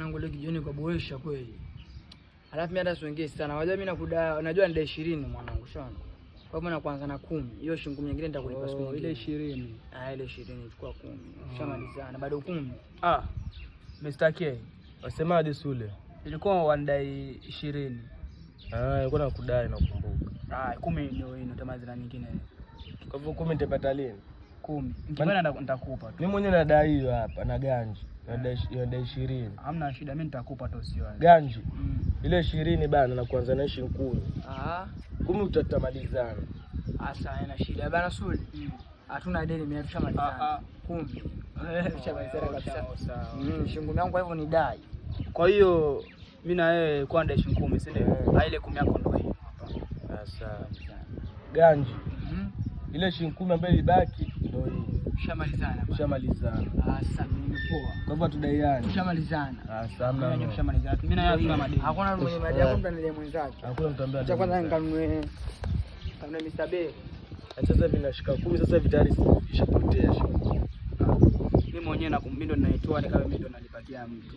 Mwanangu leo jioni kwa boresha kweli. Alafu mimi hata siongei sana. Unajua mimi nakudai, unajua ndio 20 mwanangu, shona. Kwa hivyo na kwanza na 10. Hiyo shilingi nyingine nitakulipa siku nyingine. Ile 20. Ile 20 chukua 10. Shamalizana bado 10. Mr. K. Wasemaje Sule? Ilikuwa wanadai 20. Ilikuwa nakudai nakumbuka. 10 ndio tamazina nyingine. Kwa hivyo 10 nitapata lini? 10. Nikipata nitakupa tu. Mimi mwenyewe nadai hiyo hapa na ganji. Nadai 20. Hamna shida, mimi nitakupa tu sio wewe. Ganji. Ile 20 bana na kuanza na 10. 10 utatamalizana. Asa haina shida bana Sule. Hatuna deni, mimi tushamalizana. 10. Tushamalizana kabisa. Shilingi yangu kwa hivyo ni dai. Kwa hiyo mimi na wewe kwa ndai shilingi 10, si ndio? Ile 10 yako ndio hiyo hapa. Sasa ganji. Ile shilingi 10 ambayo ilibaki ndio hii. Tushamalizana. Sasa mimi poa. kwa hivyo tudaiane. Tushamalizana. Sasa hamna. Tushamalizana. Mimi na wewe tuna madeni. Hakuna mwenye madeni yako mtanile mwenzake. Hakuna mtambia. Cha kwanza nikanunue Mr. B. Sasa hivi nashika 10, sasa hivi tayari ishapotea shilingi. Mimi mwenyewe mimi ndo ninaitoa nikawa mimi ndo nalipatia mtu.